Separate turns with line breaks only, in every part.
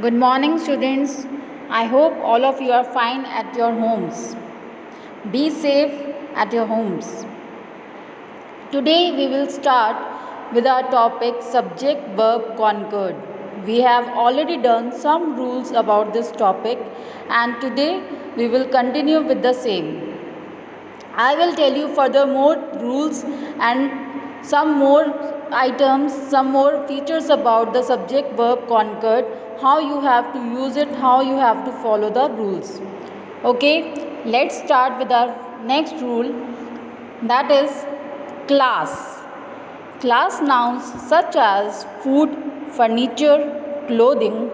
Good morning, students. I hope all of you are fine at your homes. Be safe at your homes. Today, we will start with our topic subject verb conquered. We have already done some rules about this topic, and today we will continue with the same. I will tell you furthermore rules and some more items, some more features about the subject verb conquered, how you have to use it, how you have to follow the rules. Okay, let's start with our next rule, that is class. Class nouns such as food, furniture, clothing,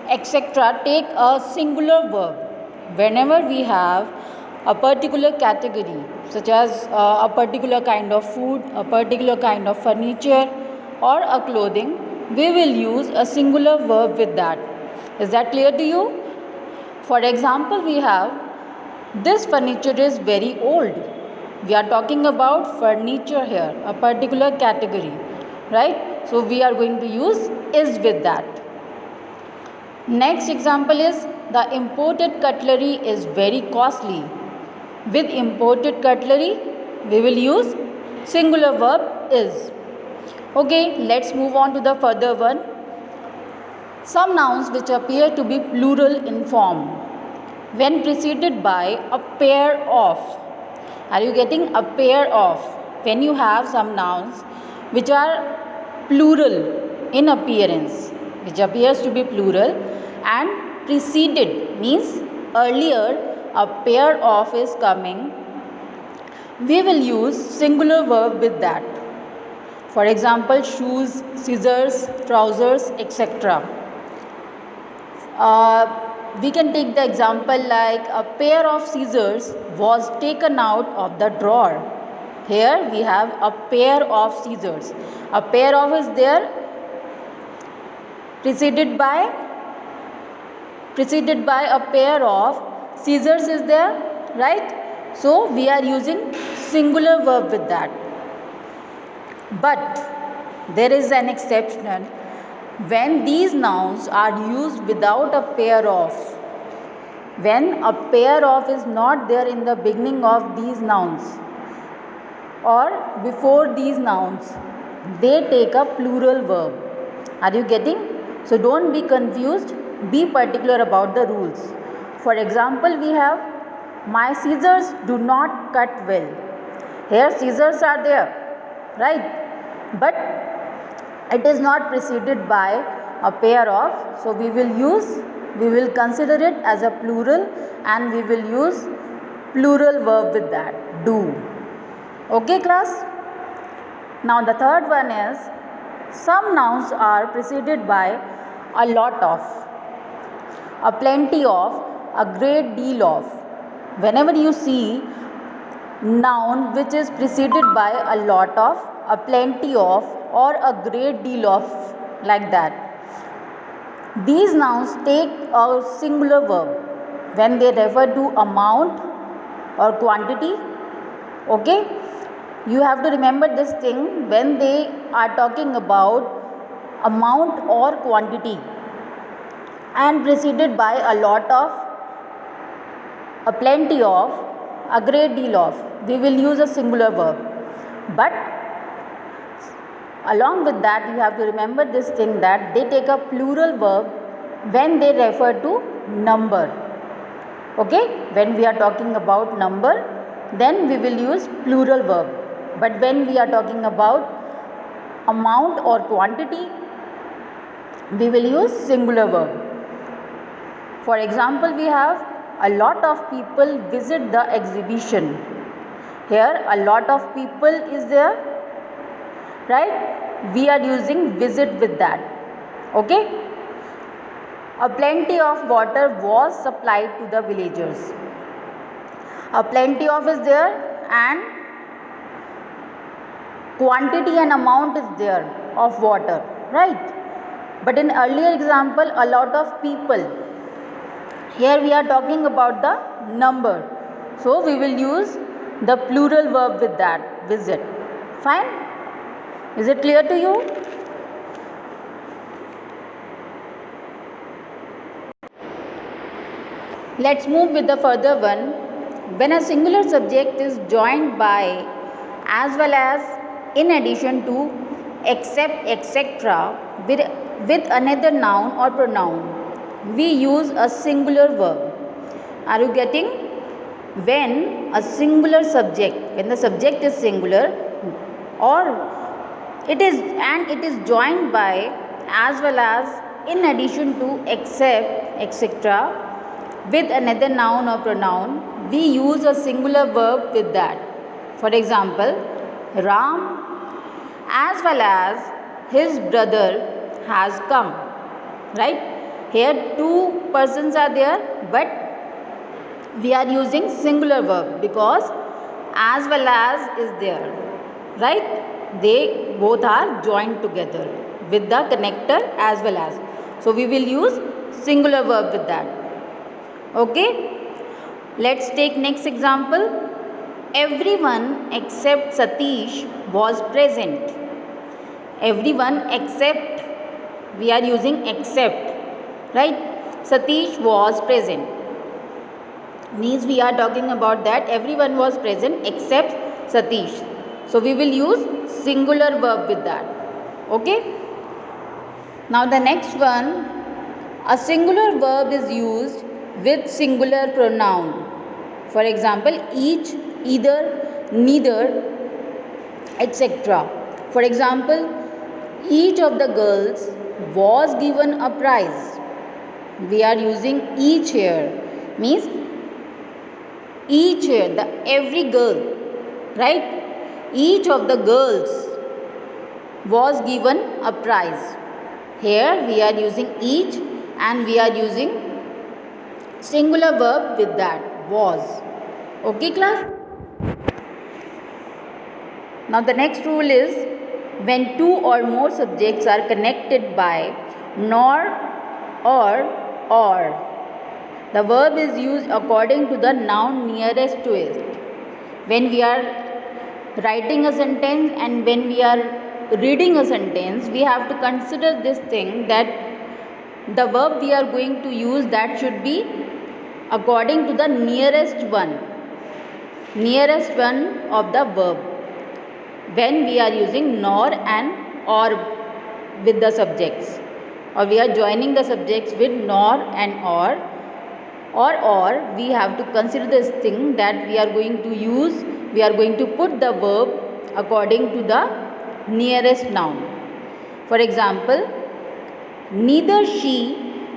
etc. take a singular verb. Whenever we have a particular category, such as a particular kind of food, a particular kind of furniture, or a clothing, we will use a singular verb with that. Is that clear to you? For example, we have this furniture is very old. We are talking about furniture here, a particular category, right? So we are going to use is with that. Next example is the imported cutlery is very costly. With imported cutlery, we will use singular verb is. Okay, let's move on to the further one. Some nouns which appear to be plural in form when preceded by a pair of. Are you getting a pair of? When you have some nouns which are plural in appearance, which appears to be plural and preceded means earlier a pair of is coming, we will use singular verb with that. For example, shoes, scissors, trousers, etc. We can take the example like a pair of scissors was taken out of the drawer. Here we have a pair of scissors. A pair of is there preceded by a pair of scissors is there, right? So we are using singular verb with that. But there is an exception when these nouns are used without a pair of. When a pair of is not there in the beginning of these nouns or before these nouns, they take a plural verb. Are you getting? So don't be confused, be particular about the rules. For example, we have my scissors do not cut well. Here scissors are there, right? But it is not preceded by a pair of, so we will consider it as a plural and we will use plural verb with that, do. Okay class? Now the third one is some nouns are preceded by a lot of, a plenty of, a great deal of. Whenever you see noun which is preceded by a lot of, a plenty of, or a great deal of, like that, these nouns take a singular verb when they refer to amount or quantity. Okay, you have to remember this thing when they are talking about amount or quantity and preceded by a lot of, a plenty of, a great deal of, we will use a singular verb. But along with that, you have to remember this thing that they take a plural verb when they refer to number. Okay, when we are talking about number, then we will use plural verb. But when we are talking about amount or quantity, we will use singular verb. For example, we have a lot of people visit the exhibition. Here a lot of people is there, right? We are using visit with that. Okay, a plenty of water was supplied to the villagers. A plenty of is there and quantity and amount is there of water, right? But in earlier example, a lot of people, here we are talking about the number, so we will use the plural verb with that, visit. Fine? Is it clear to you? Let's move with the further one. When a singular subject is joined by, as well as, in addition to, except, etc. with another noun or pronoun, we use a singular verb. Are you getting? When a singular subject, when the subject is singular, or it is joined by, as well as, in addition to, except, etc. with another noun or pronoun, we use a singular verb with that. For example, Ram as well as his brother has come. Right? Here two persons are there, but we are using singular verb because as well as is there. Right? They both are joined together with the connector as well as. So we will use singular verb with that. Okay? Let's take next example. Everyone except Satish was present. Everyone except, we are using except, right? Satish was present. Means we are talking about that everyone was present except Satish. So we will use singular verb with that. Okay? Now the next one, a singular verb is used with singular pronoun. For example, each, either, neither, etc. For example, each of the girls was given a prize. We are using each here. Means each here, the every girl, right? Each of the girls was given a prize. Here we are using each and we are using singular verb with that, was. Okay, class? Now the next rule is when two or more subjects are connected by nor, or, the verb is used according to the noun nearest to it. When we are writing a sentence and when we are reading a sentence, we have to consider this thing that the verb we are going to use, that should be according to the nearest one of the verb. When we are using nor and or with the subjects, or we are joining the subjects with nor and or, we have to consider this thing that we are going to put the verb according to the nearest noun. For example, neither she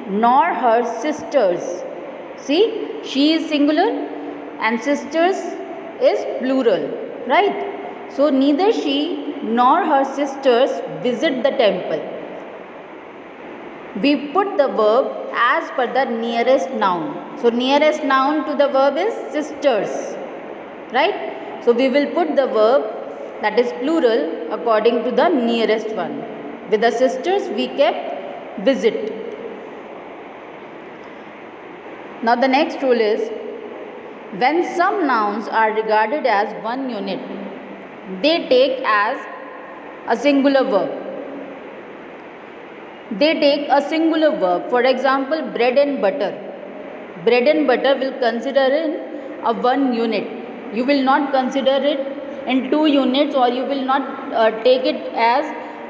nor her sisters. See, she is singular and sisters is plural, right? So neither she nor her sisters visit the temple. We put the verb as per the nearest noun. So nearest noun to the verb is sisters, right? So we will put the verb that is plural according to the nearest one. With the sisters we kept visit. Now the next rule is when some nouns are regarded as one unit, they take as a singular verb. They take a singular verb. For example, bread and butter. Bread and butter will consider in a one unit. You will not consider it in two units, or you will not take it as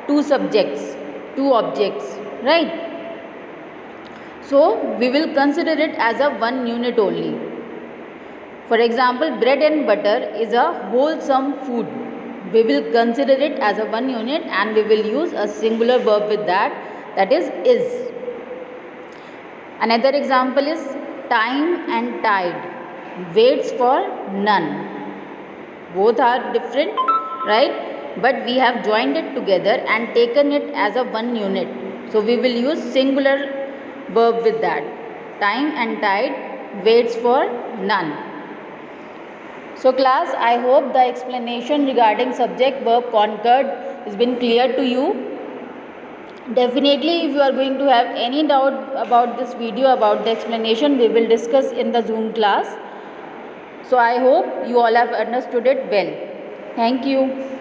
two subjects, two objects, right? So we will consider it as a one unit only. For example, bread and butter is a wholesome food. We will consider it as a one unit and we will use a singular verb with that, that is. Another example is time and tide, waits for none. Both are different, right? But we have joined it together and taken it as a one unit. So we will use singular verb with that. Time and tide, waits for none. So class, I hope the explanation regarding subject verb concord has been clear to you. Definitely, if you are going to have any doubt about this video, about the explanation, we will discuss in the Zoom class. So I hope you all have understood it well. Thank you.